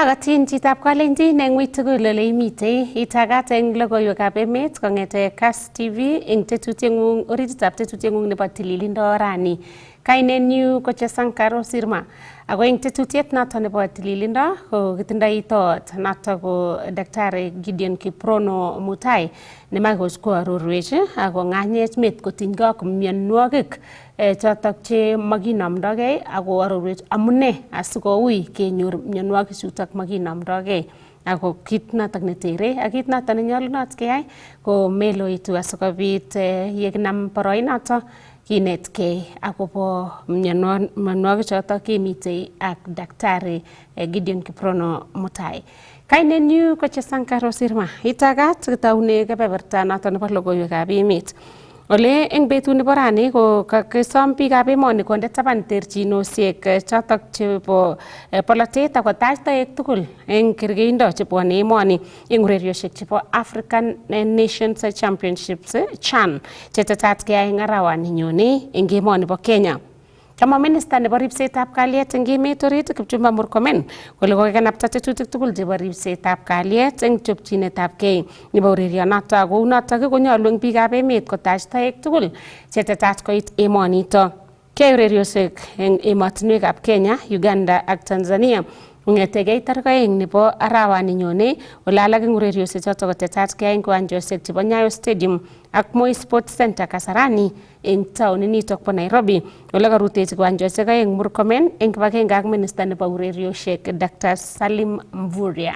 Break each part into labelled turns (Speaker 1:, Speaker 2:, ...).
Speaker 1: Agatin chitab kalenjin eng wit tugul ole imitei itagat eng logoiwekab emet kongete Kass TV eng tetutiengung orititab tetutiengung nebo tililindo rani. Kainenyu ko Chesankaro Sirma. Ako eng tetutiet noto nebo tililindo ko kitindoi tot noto ko Daktari Gideon Kiprono Mutai nemagos ko arorwech ako nganyech met kotinygei ak mionwogik chotok che makinomdogei ako arorwech amune asikoui kenyor mionwogik chutok makinomdogei. Ako kit notok netere ak kit notok nenyolunot keyai ko meloitu asikobit yekinam boroinoto kinetkei akobo mionwogik chotok kemitei ak Daktari Gideon Kiprono Mutai. Kainenyu ko Chesankaro Sirma. Itagat kitaune kebeberta notok nebo logoiwekab emet. Ole eng betut nebo rani ko kakisom biikab emoni konde taban terchinosiek chotok chebo polotet ako tach toek tugul eng kergeindo chebwone emoni eng ureriosiek chebo African Nations Championships CHAN chetetat keyai eng arawani nyone eng emoni bo Kenya. Kama Minister nebo ripsetab kalyet eng emet orit Kipchumba Murkomen kole kokekanapta tetutik tugul chebo ripsetab kalyet eng chopchinetabgei nebo urerionoto ako unotok konyolu eng biikab emet kotach toek tugul chetetat koit emonito. Kiyai ureriosiek eng emotinwekab Kenya, Uganda ak Tanzania kongetegei tarik 2 nebo arawani nyone ole alak eng ureriosiek chotok kotetat keyai eng kiwanjosiek chebo Nyayo Stadium ak Moi Sports Center Kasarani eng taonit nitok bo Nairobi. Ole karutechi kiwanjosiek 2 Murkomen eng kibagenge ak Minister nebo ureriosiek Dr. Salim Mvurya.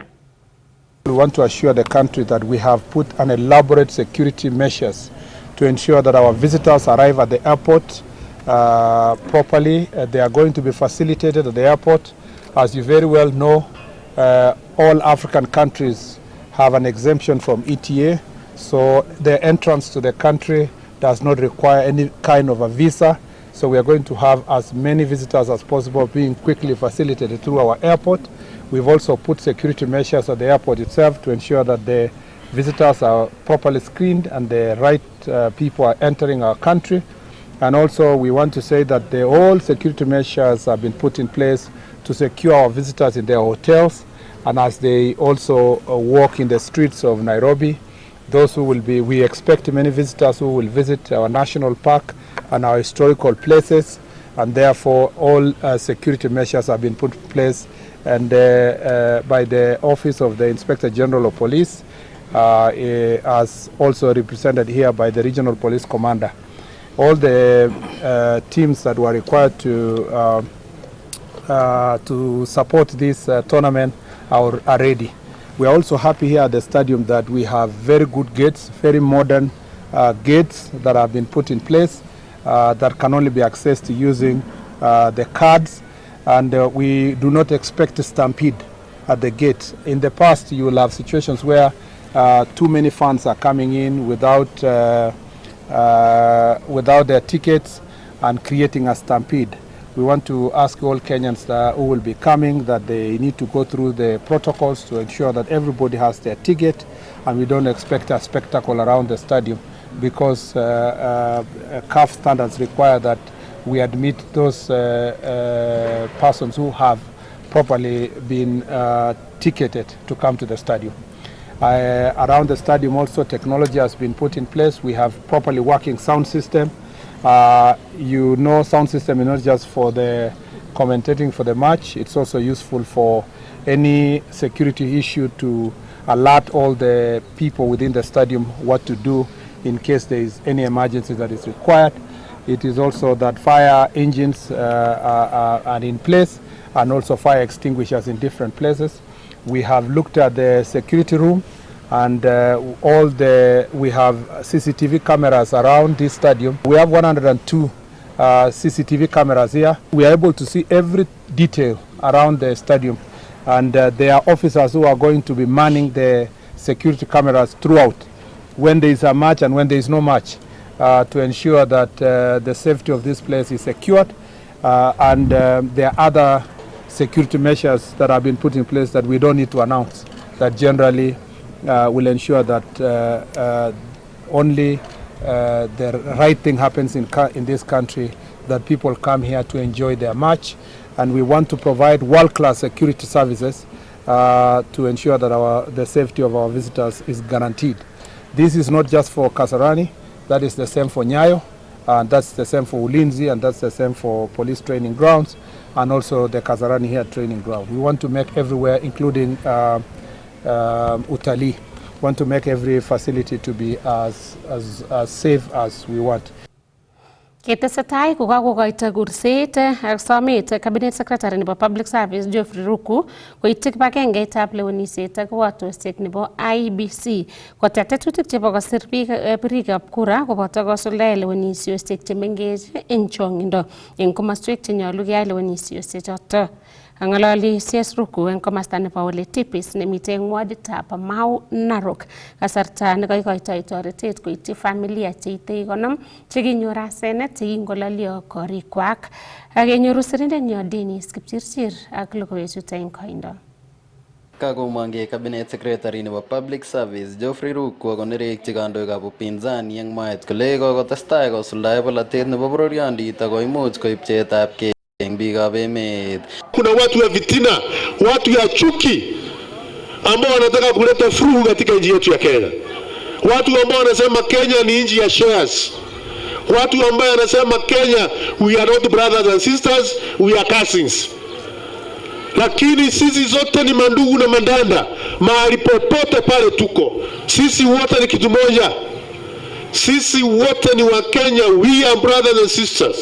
Speaker 2: We want to assure the country that we have put an elaborate security measures to ensure that our visitors arrive at the airport properly. They are going to be facilitated at the airport. As you very well know, all African countries have an exemption from ETA, so their entrance to the country does not require any kind of a visa. So we are going to have as many visitors as possible being quickly facilitated through our airport. We've also put security measures at the airport itself to ensure that the visitors are properly screened and the right people are entering our country. And also we want to say that all security measures have been put in place to secure our visitors in their hotels and as they also walk in the streets of Nairobi. Those who will be, we expect many visitors who will visit our national park and our historical places, and therefore all security measures have been put in place and by the Office of the Inspector General of Police, as also represented here by the Regional Police Commander. All the teams that were required to support this tournament are ready. We are also happy here at the stadium that we have very good gates, very modern gates that have been put in place that can only be accessed using the cards, and we do not expect a stampede at the gate. In the past, you will have situations where too many fans are coming in without their tickets and creating a stampede. We want to ask all Kenyans who will be coming that they need to go through the protocols to ensure that everybody has their ticket, and we don't expect a spectacle around the stadium because CAF standards require that we admit those persons who have properly been ticketed to come to the stadium. Around the stadium also technology has been put in place. We have properly working sound system. You know, sound system is not just for the commentating for the match, it's also useful for any security issue to alert all the people within the stadium what to do in case there is any emergency that is required. It is also that fire engines are in place and also fire extinguishers in different places. We have looked at the security room and we have CCTV cameras around this stadium. We have 102 CCTV cameras here. We are able to see every detail around the stadium, and there are officers who are going to be manning the security cameras throughout when there is a match and when there is no match to ensure that the safety of this place is secured, and there are other security measures that have been put in place that we don't need to announce that generally will ensure that only the right thing happens in this country, that people come here to enjoy their match, and we want to provide world-class security services to ensure that the safety of our visitors is guaranteed. This is not just for Kasarani, that is the same for Nyayo, and that's the same for Ulinzi, and that's the same for police training grounds, and also the Kasarani here training ground. We want to make everywhere, including Utalii, want to make every facility to be as safe as we want.
Speaker 1: Ketesetai kokakokoito kurset ak somet Cabinet Secretary nebo Public Service Geoffrey Ruku koityi kibagengeitab lewenisiet ak kiwatosiek nebo IEBC kotet tetutik chebo kosir birikab kura koboto kosuldae lewenisiosiek chemengech eng chongindo eng komoswek chenyolu keyai lewenisiosiek choto. Angalali CS Ruku eng komasta nebo Ole Tipis nemite eng waditab Mau Narok kasarta nekoikoitoi toretet koityi familia cheite 50 chekinyor asenet chekingololio korikwak. Akenyoru sirindenyo Dennis Kipchirchir ak logoiwechuto eng koindo.
Speaker 3: Kakomange Cabinet Secretary nebo Public Service Geoffrey Ruku konerekyi kandoikab upinzani eng mwaet kole kokotestai kosuldae polatet nebo bororyondit ako imuch koib pcheetabkei eng biikab emet.
Speaker 4: Kuna watu ya vitina, watu ya chuki ambao wanataka kuleta furugu katika nchi yetu ya Kenya. Watu ambao wanasema Kenya ni nchi ya shares. Watu ambao wanasema Kenya we are not brothers and sisters, we are cousins. Lakini sisi zote ni mandugu na mandanda, mahali popote pale tuko. Sisi wote ni kitu moja. Sisi wote ni wa Kenya, we are brothers and sisters.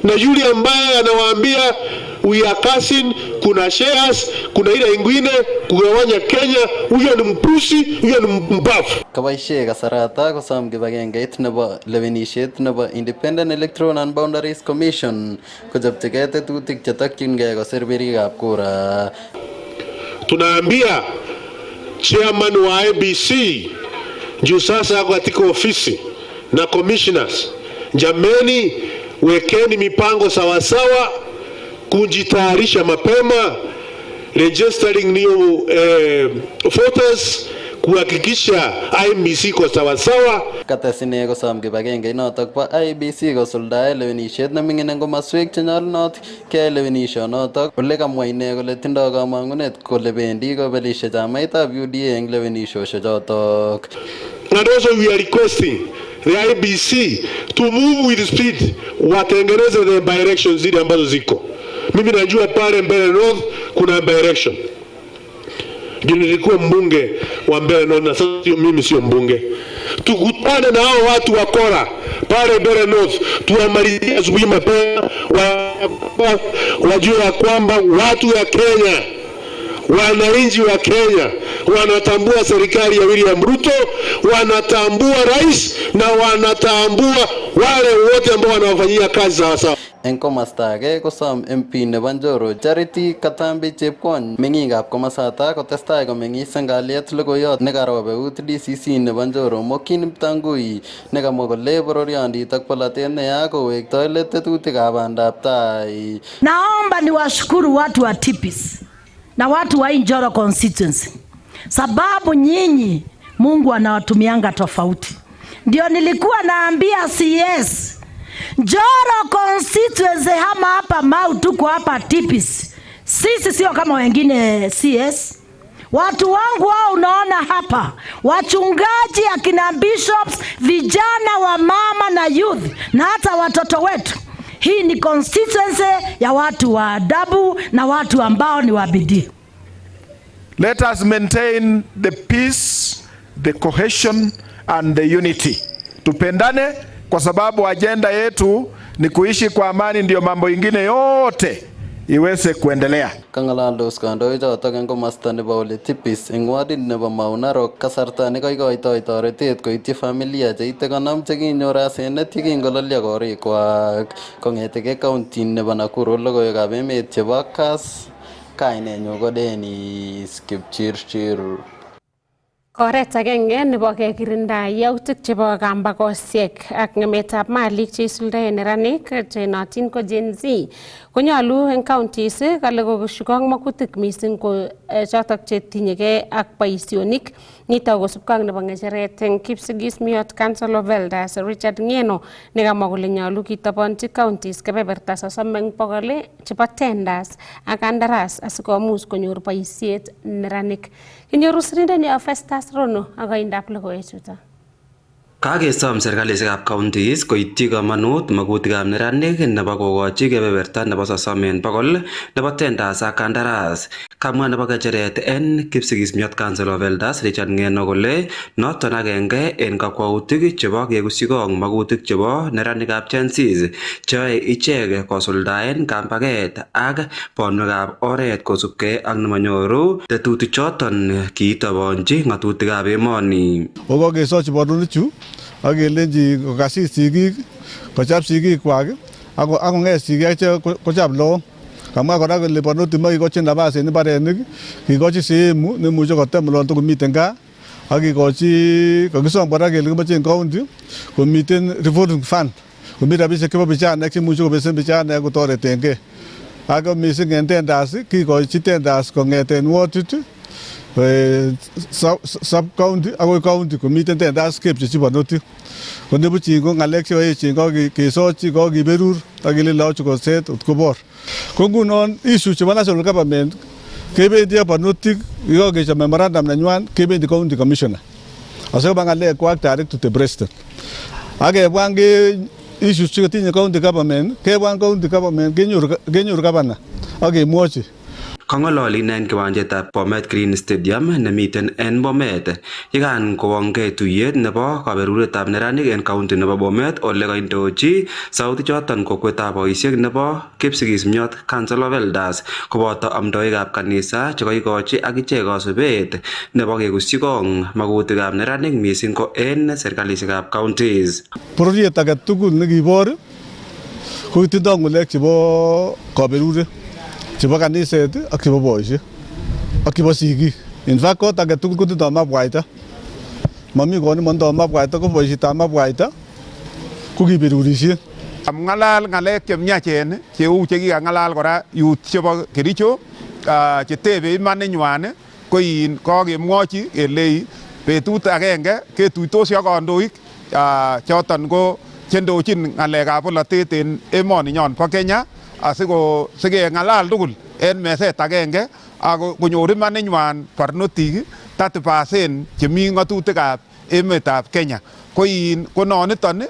Speaker 4: Na yule ambaye anawaambia we are cousin, kuna shares, kuna ile ingine kugawanya Kenya, huyo ni mpusi, huyo ni mbafu.
Speaker 3: Kabaishe kasarata kosom kibagengeit nebo lewenisiet nebo Independent Electoral and Boundaries Commission kochopchigei tetutik chetokyingei kosir birikab kura.
Speaker 4: Tunaambia chairman wa IEBC juu sasa katika ofisi na commissioners, jameni, wekeni mipango sawasawa, kujitayarisha mapema, registering new voters, kuhakikisha IEBC kwa sawasawa.
Speaker 3: Katesine kosom kibagenge notok bo IEBC kosuldae lewenisiet nemingin eng komaswek chenyolunot keyai lewenishonotok. Ole kamwa ine kole tindoi kamang'unet kole bendi kobelishe chamaitab UDA eng lewenishosiek chotok.
Speaker 4: And also we are requesting the IEBC to move with speed, watengeneze the by-elections zile ambazo ziko. Mimi najua pale Mbeere North kuna by-election. Nilikuwa mbunge wa Mbeere North na sasa mimi sio mbunge. Tukutane na hao watu wa Kora pale Mbeere North, tuamalizie asubuhi mapema, wajue ya kwamba watu ya Kenya, wananchi wa Kenya wanatambua serikali ya William Ruto, wanatambua rais na wanatambua wale wote ambao wanawafanyia kazi sawasawa.
Speaker 3: Eng komasta age kosom MP nebo Njoro Charity Katambi Chepkwony meng'ikab komosata kotestai komeng'is eng kalyet logoiyot nekarob eut DCC nebo Njoro Mokin Mtangui nekamwa kole bororyondit ak polatet neya kowektoi let tetutikab bandab tai.
Speaker 5: Naomba niwashukuru watu wa Tipis na watu wa Njoro constituency, sababu nyinyi Mungu anawatumianga tofauti. Ndio nilikuwa naambia CS Njoro constituency hama hapa Mau, tuko hapa Tipis. Sisi sio kama wengine CS. Watu wangu wao unaona hapa, wachungaji, akina bishops, vijana wa mama na youth na hata watoto wetu. Hii ni constituency ya watu wa adabu na watu ambao ni wabidii.
Speaker 6: Let us maintain the peace, the cohesion and the unity. Tupendane kwa sababu agenda yetu ni kuishi kwa amani, ndio mambo ingine yote iweze kuendelea.
Speaker 3: Kangalaldos kandoichotok eng komasta nebo Ole Tipis eng wadit nebo Mau Narok kasarta nekoikoitoi toretet koityi familia cheite 50 chekinyor asenet yekingololio korikwak. Kong'eteke county nebo Nakuru, logoiwekab emet chebo Kass, kainenyu ko Dennis Kipchirchir.
Speaker 1: Oret agenge nebo kekirinda yautik chebo kambakosiek ak ngemetab malik cheisuldaen neranik chenotin ko Gen Z konyalu en counties kale kokoshukong makutik mising ko chotok chetinyegei ak boisionik nito kosubkei ak nebo ngecheret en Kipsigis Miyot Council of Elders Richard Ngeno nekamwa kole nyalu kitobonchi counties kebeberta 30% chebo tenders ak kandaras asikomuch konyor boisiet neranik. Kinyoru sirindeni Festus Rono ak aindab logoiwechuto.
Speaker 7: Kakesom serkalisiekab counties koityi kamanut magutikab neranik nebo kokochi kebeberta nebo 30% nebo tenders ak kandaras. Kamwa nebo kecheret en Kipsigis Miyot Council of Elders Richard Ngeno kole noton agenge en kakwautik chebo kegusikong magutik chebo neranikab Gen Z cheyoe ichek kosuldaen kambaget ak bonwekab oret kosubkei ak nemanyoru tetutik choton kiitobonchi ngatutikab emoni.
Speaker 8: Okokesochi bonwonichu ak kelenji kokasis sigik kochab sigikwak ak konget sigik kochab look. Kamwa kora kole bonutik makikochin nabas en mbarenik, kikochi sehemu nemuche kotem olon tugul miten gaa ak kikochi kokisom kora kele kimoche en county komiten revolving fund komi rabisiek chebo bichanek chemuche kobesen bichanek kotoretengei. Ak mising en tenders kikochi tenders kongeten wardit sub county akoi county komiten tenders kepchechi bonutik. Konebuchin ko ngalek cheoechin kesochi kokiberur ak kele loochu koset kobor. Ko ngunon issue chebo national government kebendi ak bonutik yekokechop memorandum nenywan kebendi county commissioner asikoba ngalekwak direct to the president. Ak kebwan ke issues chetinye county government kebwan county government kenyoru governor ak kemwochi.
Speaker 7: Kongololi en kiwanjetab Bomet Green Stadium nemiten en Bomet yekan kowongei tuyet nebo kaberuretab neranik en county nebo Bomet ole kaindochi sauti choton kokwetab boisiek nebo Kipsigis Miyot Council of Elders koboto amdoikab kanisa chekoikochi akichek kasubet nebo kegusikong magutikab neranik mising ko en serkalisiekab counties.
Speaker 8: Bororiet age tugul nekibor ko itindoi ng'ulek chebo kaberuret chebo kaniset ak chebo boisiek ak chebo sigik. In fact kot age tugul kotindoi mabwaita. Mami koni mondoi mabwaita ko boisietab mabwaita ko kiberurisiet.
Speaker 6: Ngalal ngalek chemyachen cheu chekikangalal kora youth chebo Kericho chetebe imanenywan ko in kokemwochi kele betut agenge ketuitosi ak kandoik choton ko chendochin ngalekab polatet en emoni nyon bo Kenya asikengalal tugul en meset agenge ak konyor imanenywan barnotik 30% chemi ngatutikab emetab Kenya. Ko noniton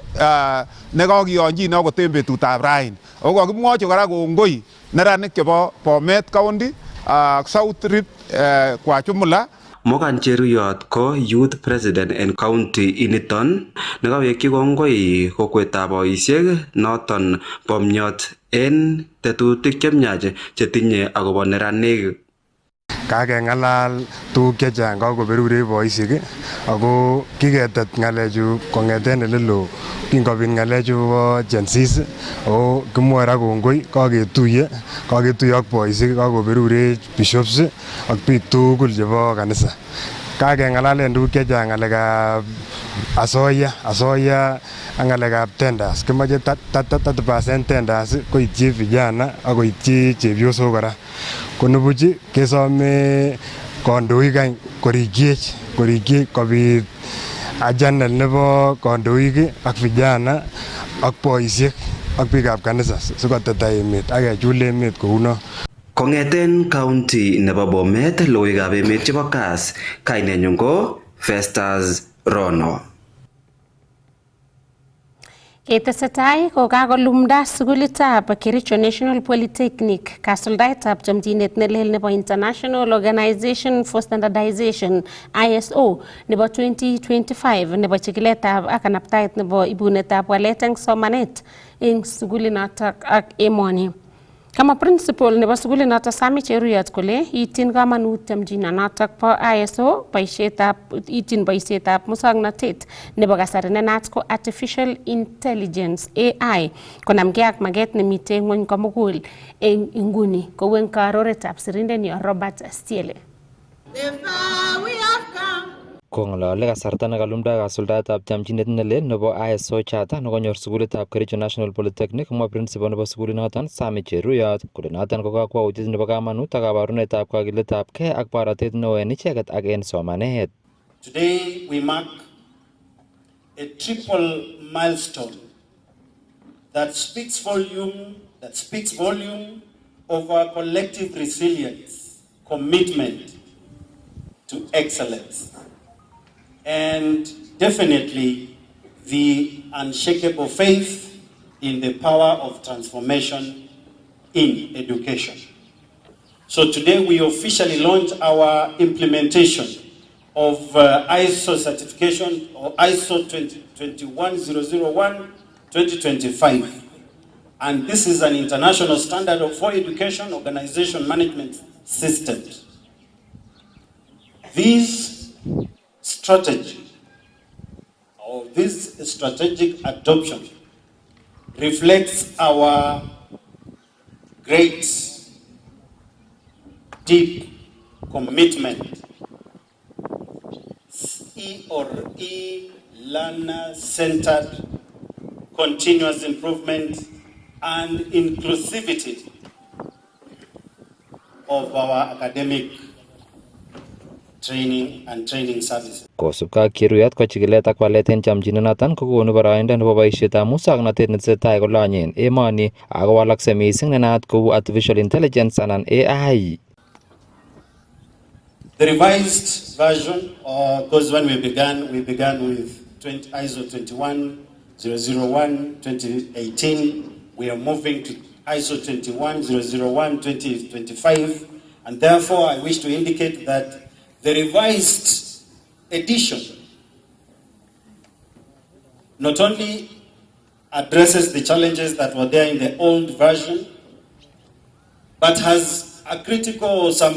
Speaker 6: nekakiyonjin akot en betutab raini. Ako kakimwochi kora kongoi neranik chebo Bomet County South Rift kwa jumla.
Speaker 7: Mogan Cheruyot ko youth president en county initon nekawekyi kongoi kokwetab boisiek noton bo Miyot en tetutik chemyach chetinye akobo neranik.
Speaker 9: Kakengalal tuguk chechang kakoberure boisiek ako kiketet ngalechu kongeten elelo kingobit ngalechu bo Gen Z ako kimwoe ra kongoi kaketuye ak boisiek kakoberure bishops ak biik tugul chebo kanisa. Kakengalalen tuguk chechang ngalekab asoya ak ngalekab tenders kimoche 30% tenders koityi vijana ak koityi chepyosok kora. Konebuch kesome kandoik any korikyech kobit ajanel nebo kandoik ak vijana ak boisiek ak biikab kanisa sikoteta emet ak kechul emet kouno.
Speaker 7: Kongeten county nebo Bomet logoiwekab emet chebo Kass kainenyun ko Festus Rono.
Speaker 1: Ketesetai ko kakolumda sukulitab Kericho National Polytechnic kasuldaetab chomchinet nelel nebo International Organization for Standardization ISO nebo 2025 nebo chikiletab ak kanabtaet nebo ibunetab walet eng somanet eng sukulinotok ak emoni. Kama principal nebo sukulinotok Sami Cheruyot kole ityin kamanut chomchinonotok bo ISO ityin boisietab musoknotet nebo kasari nenaat ko Artificial Intelligence AI konamgei ak maget nemite ngwony komugul eng inguni kou eng karoretab sirindenyo Robert Stiele.
Speaker 10: Kong'olole kasarta nekalumdoi kasuldaetab chamchinet nelel nebo ISO Charter nekonyor sukulitab Kericho National Polytechnic, komwa principal nebo sukulinoton Sami Cheruyot kole noton ko kakwautiet nebo kamanut ak kabarunetab kakiletabgei ak borotet neo en icheket ak en somanet.
Speaker 11: Today we mark a triple milestone that speaks volume of our collective resilience, commitment to excellence, and definitely the unshakable faith in the power of transformation in education. So today we officially launch our implementation of ISO certification or ISO 21001-2025. And this is an international standard for education organization management systems. This strategy or this strategic adoption reflects our great, deep commitment, learner-centered, continuous improvement, and inclusivity of our academic training and training services.
Speaker 10: Kosubkei ak Cheruyot ko chikilet ak walet en chamchinet noton kokonu boroindo nebo boisietab muswoknotet netesetai kolonye en emoni ako walaksei missing nenaat kou artificial intelligence anan AI.
Speaker 11: The revised version, because when we began with ISO 21001-2018. We are moving to ISO 21001-2025, and therefore I wish to indicate that the revised edition not only addresses the challenges that were there in the old version, but has some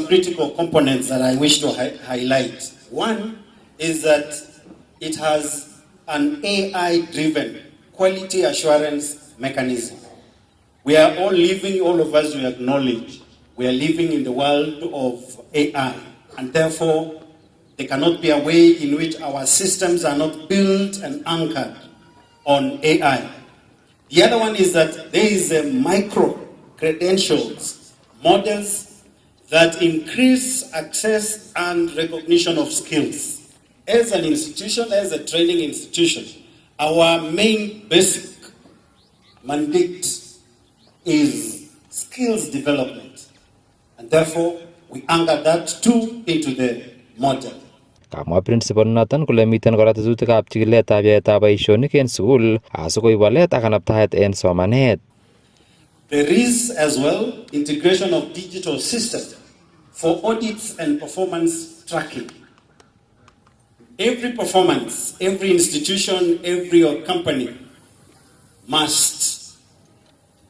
Speaker 11: critical components that I wish to highlight. One is that it has an AI-driven quality assurance mechanism. We are all living, all of us, we acknowledge, we are living in the world of AI, and therefore there cannot be a way in which our systems are not built and anchored on AI. The other one is that there is a micro-credentials, models that increase access and recognition of skills. As an institution, as a training institution, our main basic mandate is skills development. And therefore, we anchor that too into the model.
Speaker 10: Kamwa principal noton kole miten kora tetutikab chikiletab yaetab boisionik en sukul asikoib walet ak kanabtaet en somanet.
Speaker 11: There is as well integration of digital systems for audits and performance tracking. Every performance, every institution, every company must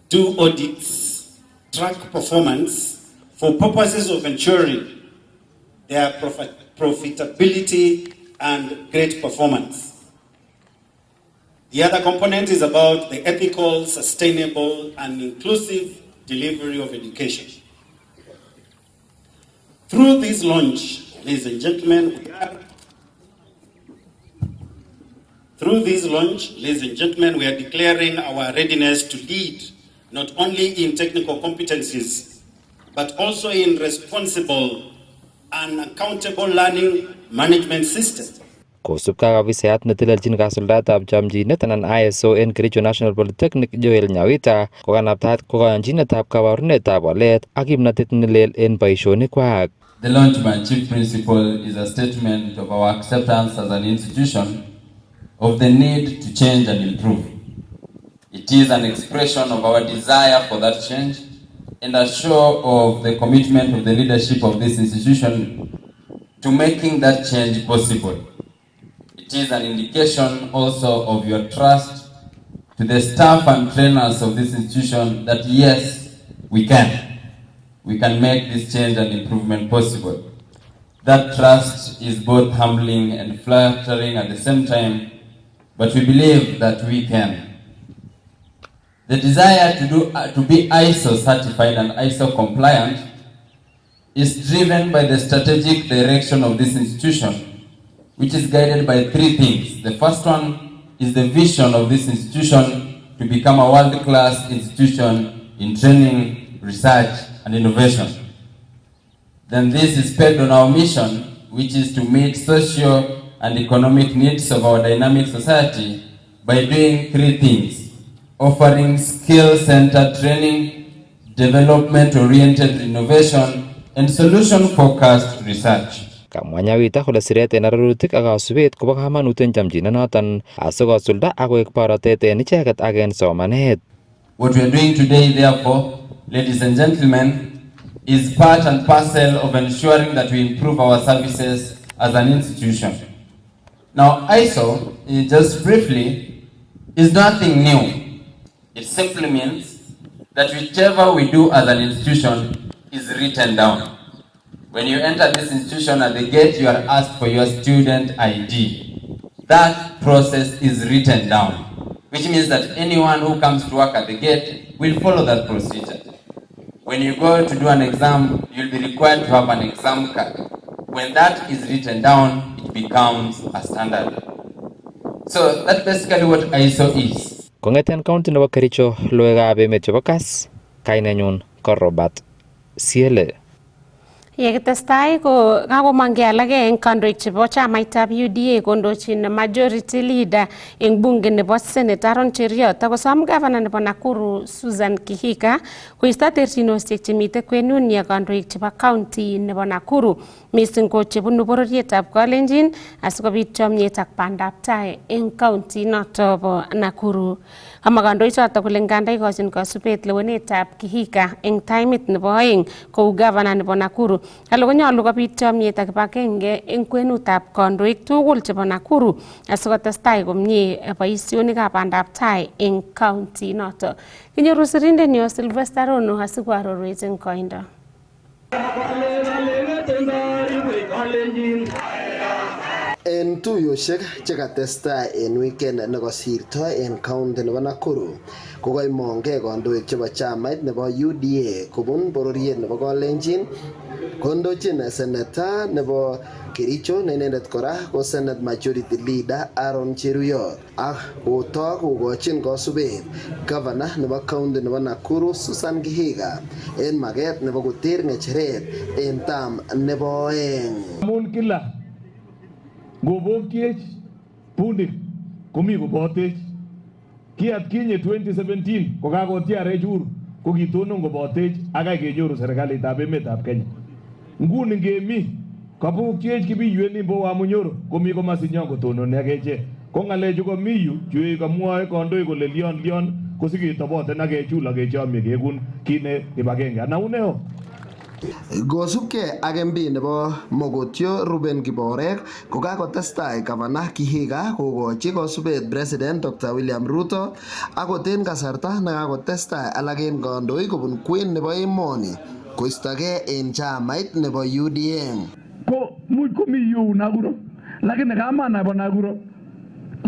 Speaker 11: do audits, track performance for purposes of ensuring their profitability and great performance. The other component is about the ethical, sustainable, and inclusive delivery of education. Through this launch, ladies and gentlemen, we are declaring our readiness to lead not only in technical competencies, but also in responsible and accountable learning management system.
Speaker 10: Kosubkei ak afisayat netelelchin kasuldaetab chamchinet anan ISO en Kericho National Polytechnic Joel Nyawita kokanabtaat ko kayonchinetab kabarunetab walet ak kimnatet nelel en boisionikwak.
Speaker 12: The launch by Chief Principal is a statement of our acceptance as an institution of the need to change and improve. It is an expression of our desire for that change and a show of the commitment of the leadership of this institution to making that change possible. It is an indication also of your trust to the staff and trainers of this institution that yes, we can make this change and improvement possible. That trust is both humbling and flattering at the same time, but we believe that we can. The desire to be ISO certified and ISO compliant is driven by the strategic direction of this institution which is guided by three things. The first one is the vision of this institution to become a world-class institution in training, research, and innovation. Then this is pegged on our mission, which is to meet social and economic needs of our dynamic society by doing three things: offering skill-centered training, development-oriented innovation, and solution-focused research.
Speaker 10: Kamwa Nyawita kole siret en arorutik ak kasubet kobo kamanut en chamchinenoton asikosulda ak koek borotet en icheket ak en somanet.
Speaker 12: What we are doing today, therefore, ladies and gentlemen, is part and parcel of ensuring that we improve our services as an institution. Now, ISO, just briefly, is nothing new. It simply means that whichever we do as an institution is written down. When you enter this institution at the gate, you are asked for your student ID. That process is written down, which means that anyone who comes to work at the gate will follow that procedure. When you go to do an exam, you'll be required to have an exam card. When that is written down, it becomes a standard. So that's basically what ISO is.
Speaker 10: Kongeten county nebo Kericho, loekab emet chebo Kass, kainenyun ko Robert Siele.
Speaker 1: Yekitestai ko kakomangke alake eng kandoik chebo chamaitab UDA kondochin majority leader eng bunge nebo Senate Aaron Cheriot akosom governor nebo Nakuru Susan Kihika koisto terchinosiek chemite kwenun ya kandoik chebo county nebo Nakuru mising ko chebunu bororietab Kalenjin asikobit chomyet ak bandab tai eng county noto bo Nakuru. Ama kandoik choto kole nganda ikochin kasubet lewenetab Kihika eng timit nebo aeng kou governor nebo Nakuru Halo konyolu kobit chomyet ak kibagenge eng kwenutab kandoik tugul chebo Nakuru asikotestai komie boisionikab bandab tai eng county noto. Kinyoru sirindenyo Sylvester Rono asikoarorwech eng koindo.
Speaker 13: En tuyoshek chekatestai en weekend nekosirto en county nebo Nakuru kokoimongei kandoik chebo chamait nebo UDA kobun bororiet nebo Kalenjin kondochin seneta nebo Kericho ne inendet kora ko Senate Majority Leader Aaron Cheriot ak kotok kokochin kasubet governor nebo county nebo Nakuru Susan Kihika en maget nebo koter ngecheret en tam nebo oeng.
Speaker 14: Amun kila ngobokiech pundik komi kobotech kiat kinye 2017 kokakotiarech Uhuru kokitonon kobotech akai kenyoru serikalitab emetab Kenya. Nguni ngemi kabukiech kibiywet nimbo Wamunyoro komi komasinyo kotononi akeche ko ngalechu komi yu chu kamwoe kandoik kole lion kosiketoboten akechul akechomye kekun kine kibagenge anauneo.
Speaker 13: Gosubke ak MP nebo Mogotio Ruben Kiborek kokakotestai Gavana Kihika kokochi kosubet President Dr. William Ruto akoten kasarta nekakotestai alak en kandoik kobun kwen nebo emoni koistogei en chamait nebo UDA.
Speaker 14: Ko much komi yu Nakuru lakini kama nebo Nakuru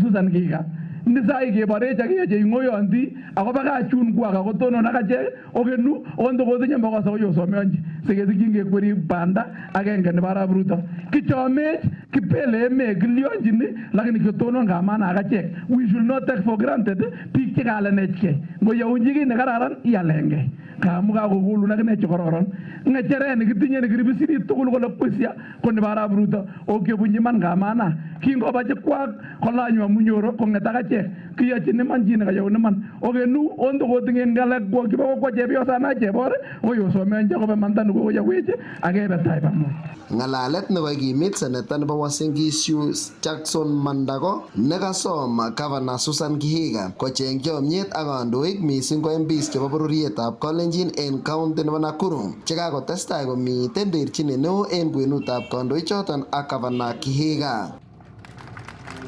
Speaker 14: Susan Kihika nisai keborech akeche ngoyondi akoba kachun kwak akotonon akachek okenu ondo kotinye makosa koyosomeonji sikesikin kekweri banda agenge nebo Arap Ruto kichomech kipele eme kilionjini lakini kitonon kamana akachek. We should not take for granted biik chekalenechke ngoyaunji kit nekararan ialenge kamu kakokulu nakine chekororon ngecheret nekitinye nekiribisiri tugul kole kwisya ko nebo Arap Ruto okebunyi man kamana kingobache kwak kolany Wamunyoro kong'et akachek kiyochin iman chi nekayoun iman okenu ondo kotinye ngalek kwak chebo kokwa chepyosana chebor oyosomeonji akobe mantani kokoyawech akebe tai pamoja.
Speaker 13: Ngalalet nekokimit seneta nebo Uasin Gishu Jackson Mandago nekasom Governor Susan Kihika kocheng chomyet ak kandoik mising ko MPs chebo bororietab Kalenjin en county nebo Nakuru chekakotestai komiten terchinet neo en kwenutab kandoik choton ak Governor Kihika.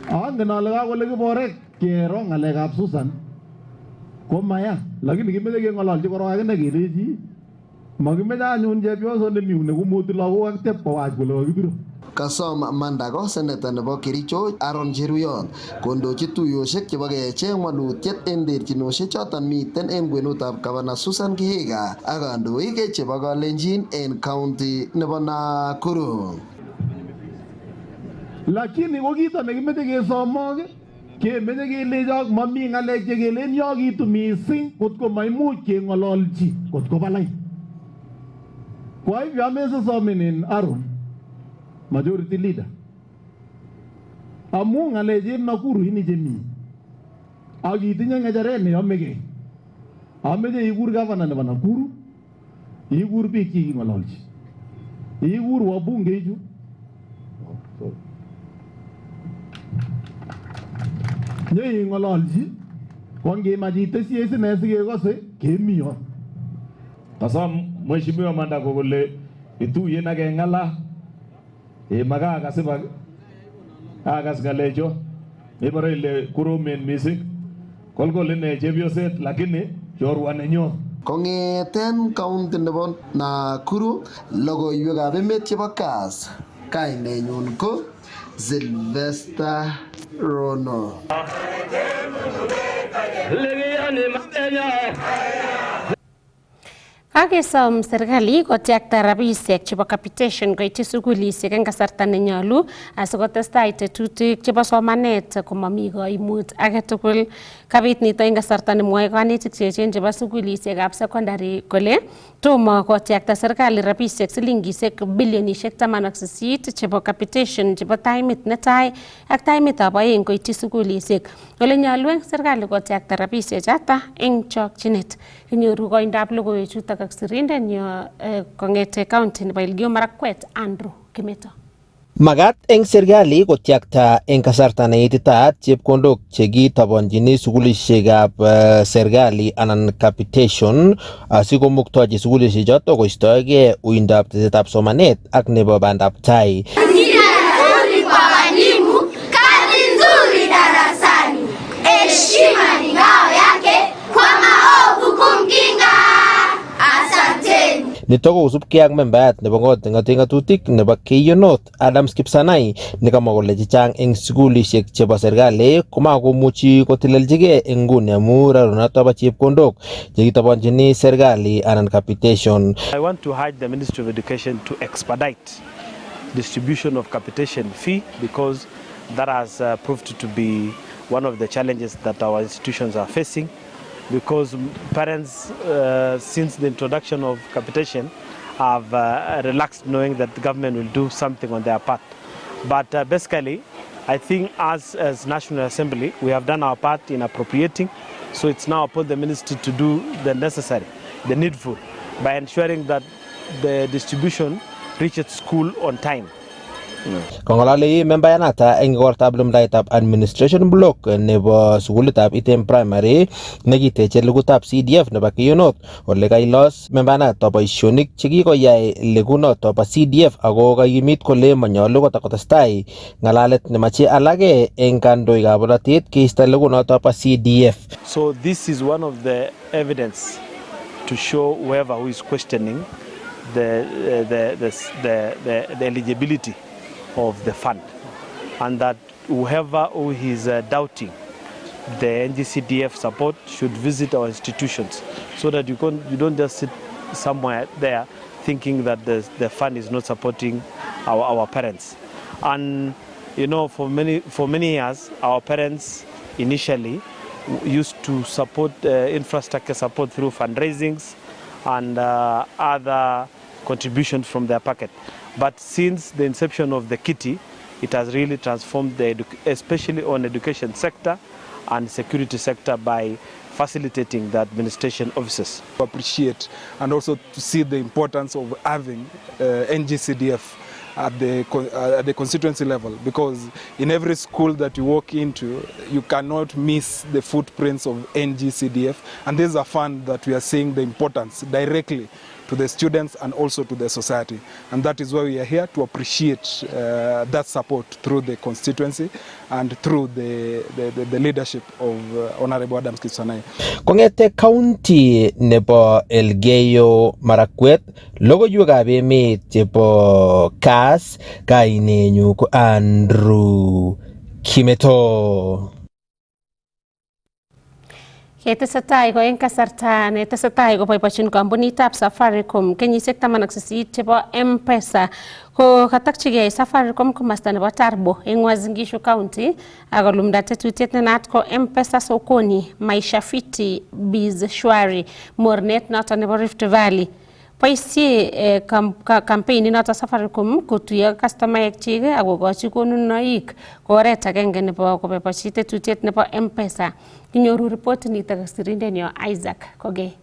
Speaker 14: Angen ale kakole Kiborek kero ngalekab Susan komaya lakini kimeche keng'ololji korok akine kelechi makimeche anyun chepyoso nemi nekumuti lagok ak tep kowach kole kakibiro.
Speaker 13: Kasom Mandago seneta nebo Kericho Aaron Cheriot kondochi tuyoshek chebo kecheng walutiet en terchinosiek choton miten en kwenutab Governor Susan Kihika ak kandoik chebo Kalenjin en county nebo Nakuru.
Speaker 14: Lakini ko kito nekimeche kesomok kemeche kelechok mami ng'alek chekelen yokitu mising kotko maimuch keng'ololchi kotko balai. Kwa hivyo amesasomenen Aaron majority leader amu ng'aleche Nakuru ini chemi akitinye ng'echeret neyomegei. Ameche ikur governor nebo Nakuru, ikur biik chiking'ololchi, ikur wabunge chu nying'ololchi ko ngimach itesyi sine sikekose kemi yon.
Speaker 15: Kasom mheshimiwa Mandako kole ituye na keng'ala makakas iba akas ngalecho ibare ile kurumen mising kolkol ine chepyoset lakini chorwa nenyo.
Speaker 13: Kong'eten county nebo Nakuru, logoiwekab emet chebo Kass, kainenyun ko Sylvester Rono.
Speaker 1: Kakesom serikali kotyakta rabisiek chebo capitation koityi sukulisiek eng kasarta nenyolu asikotestai tetutik chebo somanet komami koimut age tugul. Kabit nito eng kasarta nemwoe kanetik cheechen chebo sukulisiekab secondary kole tomo kotyakta serikali rabisiek silingisiek bilionisiek 18 chebo capitation chebo taimit netai ak taimitab oeng koityi sukulisiek. Ole nyolu eng serikali kotyakta rabisiek chata eng chokchinet. Kinyoru koindab logoiwechutok ak sirindenyo kong'ete county nebo Elgeyo Marakwet Andrew Kimeto.
Speaker 16: Magat eng serikali kotyakta eng kasarta neititaat chepkondok chekitabanjini sukulisiekab serikali anan capitation asikomuktochi sukulisiek choto koistoegei uindab tesetab somanet ak nebo bandab tai.
Speaker 17: Heshima ni ngao yake, kwa maovu kumkinga. Asanteni.
Speaker 16: Nito kosubkei ak membayat nebo kot ng'ate ng'atutik nebo Keiyo North Adams Kipsanai nekamwa kole chechang eng sukulisiek chebo serikali komakomuchi kotelelchigei eng nguni amu rarunoto bo chepkondok chekitabanjini serikali anan capitation.
Speaker 18: I want to urge the Ministry of Education to expedite distribution of capitation fee because that has proved to be one of the challenges that our institutions are facing, because parents since the introduction of capitation have relaxed knowing that the government will do something on their part. But basically, I think as National Assembly, we have done our part in appropriating, so it's now upon the ministry to do the necessary, the needful, by ensuring that the distribution reaches school on time.
Speaker 16: Kongolali membayanata eng igortab lumdaetab administration block nebo sukulitab Item Primary nekiteche lugutab CDF nebo Keiyo North ole kailos membayanata boisionik chekikoyai legunoto bo CDF ako kakimit kole manyolu kotakotestai ngalalet nemache alage eng kandoikab bolotet keisto legunoto bo CDF.
Speaker 18: So this is one of the evidence to show whoever who is questioning the eligibility of the fund, and that whoever who is doubting the NGCDF support should visit our institutions so that you don't just sit somewhere there thinking that the fund is not supporting our parents. And you know, for many years our parents initially used to support infrastructure support through fundraisings and other contributions from their pocket. But since the inception of the kitty, it has really transformed especially on education sector and security sector by facilitating the administration offices.
Speaker 2: To appreciate and also to see the importance of having NGCDF at the constituency level, because in every school that you walk into, you cannot miss the footprints of NGCDF, and this is a fund that we are seeing the importance directly to the students and also to the society, and that is why we are here to appreciate that support through the constituency and through the leadership of Honorable Adams Kipsanai.
Speaker 16: Kongete county nebo Elgeyo Marakwet, logoiwekab emet chebo Kass, kainenyu ko Andrew Kimeto.
Speaker 1: Tesetai ko eng kasarta ne tesetai koboibochin kampunitab Safaricom kenyisiek 18 chebo M-Pesa ko katakchigei Safaricom komasta nebo Tarbo eng Uasin Gishu County akolumda tetutiet nenaat ko M-Pesa sokoni maisha fiti biz shwari mornet noton nebo Rift Valley. Boisie campaign noton Safaricom kotuyo customaek chik akokochi konunoik ko oret agenge nebo koboibochi tetutiet nebo M-Pesa. Kinyoru report nitok ak sirindenyo Isaac Koge.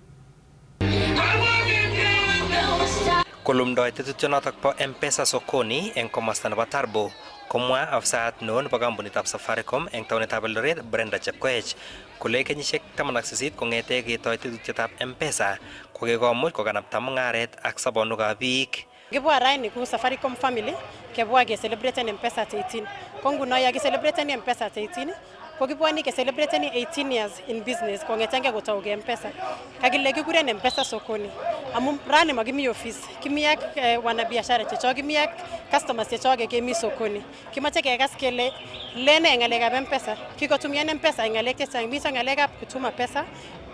Speaker 19: Kolumdoi tetutyonotok po M-Pesa sokoni eng komasta nebo Tarbo komwa afsaat neo nebo kampunitab Safaricom eng taonitab Eldoret Brenda Chepkoech kole kenyisiek 18 kong'ete ketoi tetutyetab M-Pesa kokikomuch kokanapta mung'aret ak sobonwekab biik.
Speaker 20: Kibwa raini ku Safaricom family kebwa ke celebraten M-Pesa 18. Ko nguno ya ki celebraten M-Pesa 18 ko kibwani ke celebraten 18 years in business kong'etenge kotauge M-Pesa. Kakile kikuren M-Pesa sokoni. Amu rani magimi office, kimi ak wanabiashara chechok, kimi ak customers chechok kemi sokoni. Kimache kekas kele lene ng'alekab M-Pesa. Kikotumian M-Pesa ng'alek chechang, mito ng'alekab kutuma pesa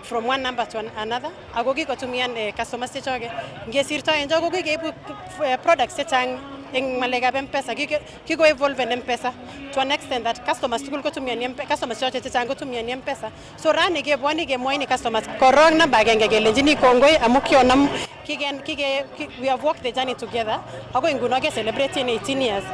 Speaker 20: from one number to another. Ako kikotumian customers chechok. Ngesirto enjo ko kikeibu products chechang eng ngalekab M-Pesa. Kiko evolve M-Pesa to an extent that customers tugul kotumiani M-Pesa, customers chechang kotumiani M-Pesa. So rani kebwani kemwoini customers korong namba agenge kelenjini kongoi amu kionam we have walked the journey together. Ako nguno ke celebrating 18 years.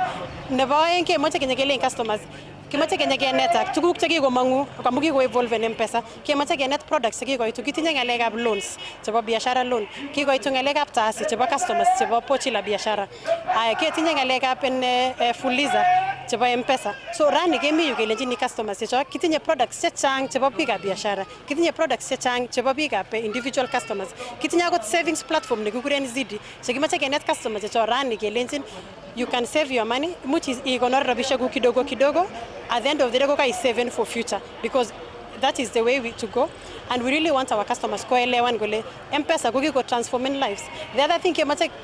Speaker 20: Nebo aeng kemoche kenyekelen customers kimache kenet ak tuguk chekikomangu amu kiko-evolve M-Pesa. Kimache kenet products chekikoitu. Kitinye ng'alekab loans chebo biashara loan. Kikoitu ng'alekab taasi chebo customers chebo pochi la biashara. Ketinye ng'alekab fuliza chebo M-Pesa. So rani kemi yu kelenjini customers chechok kitinye products chechang chebo biikab biashara. Kitinye products chechang chebo biikab individual customers. Kitinye akot savings platform nekikuren Zidi. Chekimache kenet customers chechok rani kelenjin you can save your money. Much ikonor rabishekuk kidogo kidogo. At the end of the day, is saving for future because that is the way to go, and we really want our customers to elewan gole M-Pesa go transforming lives. The other thing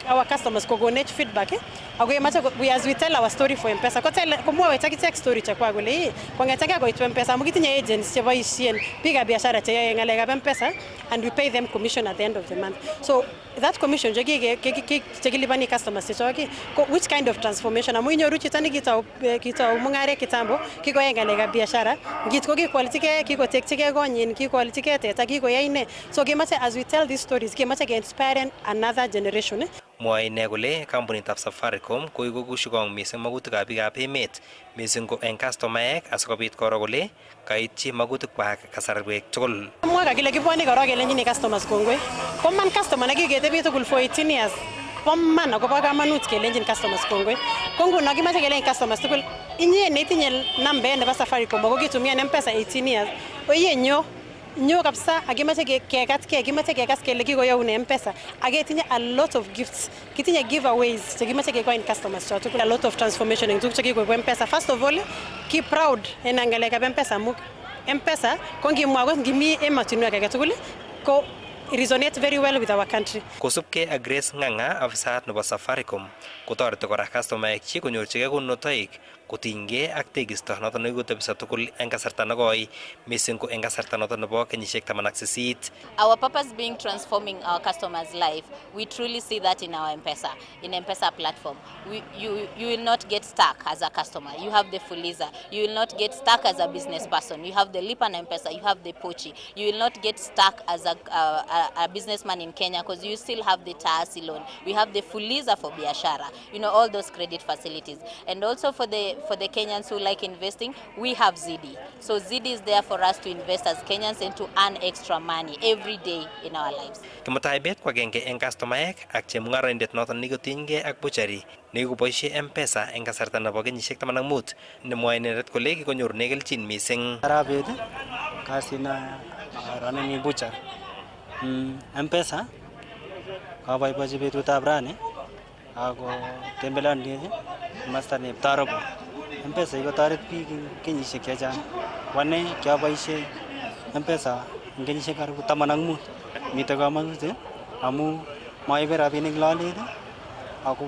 Speaker 20: our customers go donate feedback as we tell our story for M-Pesa ko tell kumwa wetaki story cha kwa gole kongetaka go to M-Pesa mukitinye agents chebo isien piga biashara cha ngaleka M-Pesa and we pay them commission at the end of the month. So that commission chekilipani customers chechoki which kind of transformation amu inyoru chitani kitau mungare kitambo kiko ngaleka biashara ngitko kikwalitike kikotekchike konyin kikwalitike teta kikoyai ne. So kimache as we tell these stories kimache ke inspire another generation.
Speaker 19: Mwae ine kole kampunitab Safaricom ko ikokushikong mising magutikab biikab emet mising ko eng customaek asikobit koro kole kaityi magutikwak kasarwek tugul.
Speaker 20: Mwa kakile kibwani koro kelenjini customers kongoi. Ko man customer nekiketebi tugul for 18 years. Po man akobo kamanut kelenjin customers kongoi. Ko nguno kimache kelenjin customers tugul inye netinye namba nebo Safaricom ako kitumia M-Pesa 18 years. Oye nyo kabisa akimache kimache kekas kele kikoyoun M-Pesa aketinye a lot of gifts kitinye giveaways chekimache kekoin customers choto a lot of transformation eng tuguk chekikoib M-Pesa. First of all ki proud en ngalekab M-Pesa amu M-Pesa ko ngimwa ko ngimi ematinwek age tugul ko resonate very well with our country.
Speaker 19: Kosubke ak Grace Ng'ang'a afisayat nebo Safaricom kotoreti kora customaek chi konyorchigei konunotoik kotinygei ak tekisto noton nekikotebisa tugul eng kasarta nekoi mising ko eng kasarta noton nebo kenyisiek 18.
Speaker 21: Our purpose being transforming our customers' life, we truly see that in our M-Pesa platform. You will not get stuck as a customer. You have the Fuliza. You will not get stuck as a business person. You have the Lipa na M-Pesa. You have the Pochi. You will not get stuck as a businessman in Kenya because you still have the Taasi loan. We have the Fuliza for biashara. All those credit facilities. And also for the Kenyans who like investing, we have Zidi. So Zidi is there for us to invest as Kenyans and to earn extra money every day in our lives.
Speaker 19: Kimataibet kwa genge eng customaek ak chemung'araindet noton nekotinygei ak buchari nekikoboisie M-Pesa eng kasarta nebo kenyisiek 15 nemwoe inendet kole kikonyorune kelchin mising.
Speaker 22: Arabet kasina running buchar M-Pesa kaboibochi betutab rani ako tembeleoni masta ne Tarbo. M-Pesa ikotoret biik eng kenyisiek chechang. Wane kiaboisie M-Pesa eng kenyisiek karibu 15. Mite kamanut amu maibe rabinik lolet ako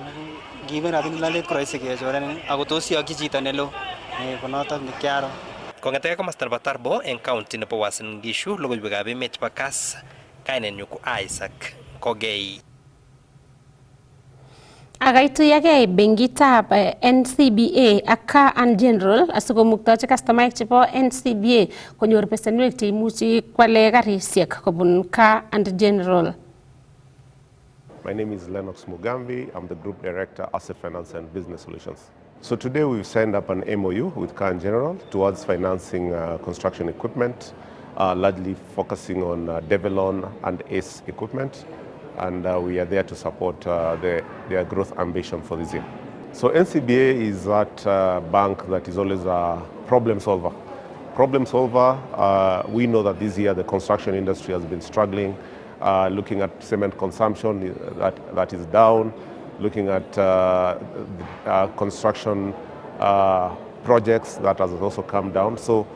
Speaker 22: ngiibe rabinik lolet ko rahisi kechorenin ako tos iyokyi chito nelo konotok nekiaro.
Speaker 19: Kong'ete komasta nebo Tarbo eng county nebo Uasin Gishu logoiwekab emet chebo Kass kainenyu ko Isaac Kogei.
Speaker 1: Akaituyagei benkitab NCBA ak Car and General asikomuktochi customaek chebo NCBA konyor besenwek cheimuchi kwale karisiek kobun Car and General.
Speaker 4: My name is Lennox Mugambi. I'm the Group Director, Asset Finance and Business Solutions. So today we've signed up an MOU with Car and General towards financing construction equipment, largely focusing on Develon and ACE equipment. And we are there to support their growth ambition for this year. So NCBA is that bank that is always a problem solver. Problem solver, we know that this year the construction industry has been struggling, looking at cement consumption that is down, looking at construction projects that has also come down. So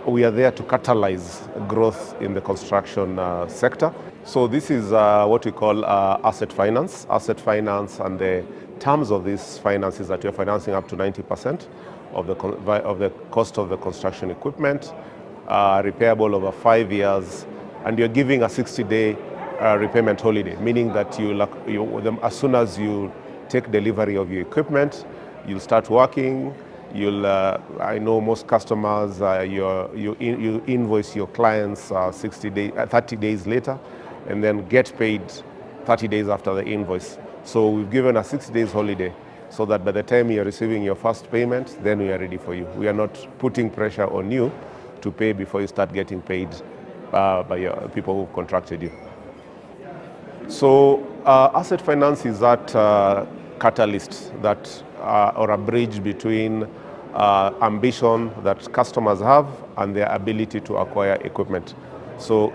Speaker 4: we are there to catalyze growth in the construction sector. So this is what we call asset finance. Asset finance, and the terms of this finance is that you're financing up to 90% of the cost of the construction equipment, repayable over 5 years, and you're giving a 60-day repayment holiday, meaning that as soon as you take delivery of your equipment, you'll start working. I know most customers, you invoice your clients 30 days later, and then get paid 30 days after the invoice. So we've given a 6 days holiday so that by the time you're receiving your first payment, then we are ready for you. We are not putting pressure on you to pay before you start getting paid by your people who contracted you. So asset finance is that catalyst that or a bridge between ambition that customers have and their ability to acquire equipment. So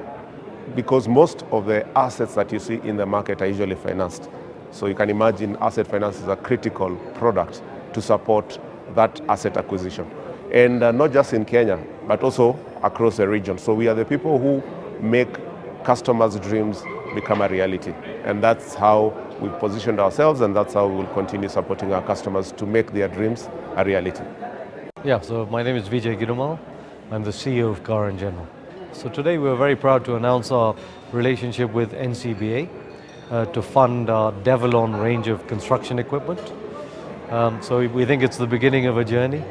Speaker 4: because most of the assets that you see in the market are usually financed. So you can imagine asset finance is a critical product to support that asset acquisition. And not just in Kenya, but also across the region. So we are the people who make customers' dreams become a reality. And that's how we've positioned ourselves, and that's how we will continue supporting our customers to make their dreams a reality.
Speaker 5: Yeah, so my name is Vijay Girumal. I'm the CEO of Car and General. So today we're very proud to announce our relationship with NCBA to fund our Develon range of construction equipment. So we think it's the beginning of a journey,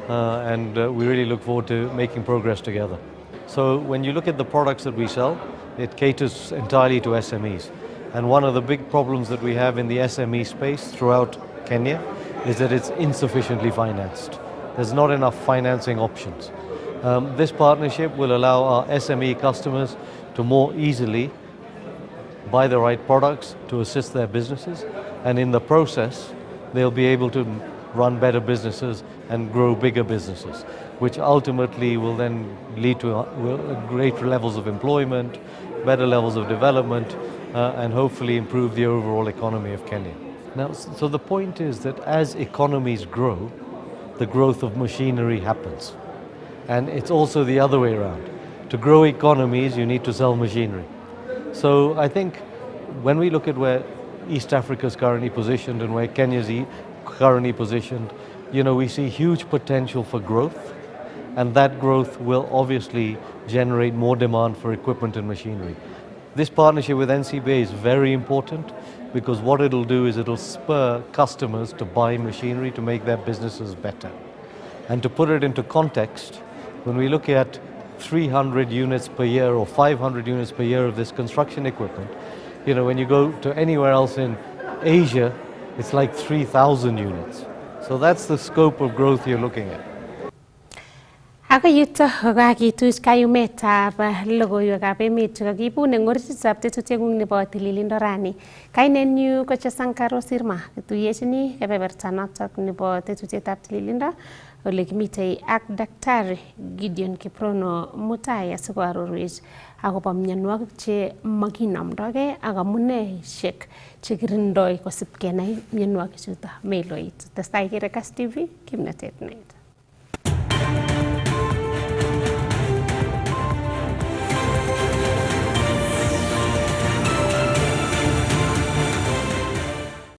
Speaker 5: and we really look forward to making progress together. So when you look at the products that we sell, it caters entirely to SMEs. And one of the big problems that we have in the SME space throughout Kenya is that it's insufficiently financed. There's not enough financing options. This partnership will allow our SME customers to more easily buy the right products to assist their businesses, and in the process they'll be able to run better businesses and grow bigger businesses, which ultimately will then lead to greater levels of employment, better levels of development, and hopefully improve the overall economy of Kenya. Now, so the point is that as economies grow, the growth of machinery happens. And it's also the other way around. To grow economies, you need to sell machinery. So I think when we look at where East Africa is currently positioned and where Kenya is currently positioned, we see huge potential for growth, and that growth will obviously generate more demand for equipment and machinery. This partnership with NCBA is very important because what it'll do is it'll spur customers to buy machinery to make their businesses better. And to put it into context, when we look at 300 units per year or 500 units per year of this construction equipment, when you go to anywhere else in Asia, it's like 3,000 units. So that's the scope of growth you're looking at.
Speaker 1: Ako yuto kakituch kayumetab logoiwekab emet chekakibun eng orititab tetutieng'ung nebo tililindo rani. Kainenyu ko Chesankaro Sirma, kituyechini kebeberta notok nebo tetutietab tililindo ole kimitei ak Daktari Gideon Kiprono Mutai asikoarorwech akobo mionwogik che makinomdogei ak amuneishek chekirindoi kosip kenai mionwogik chuto meloit. Testai ikere Kass TV, kimnatet net.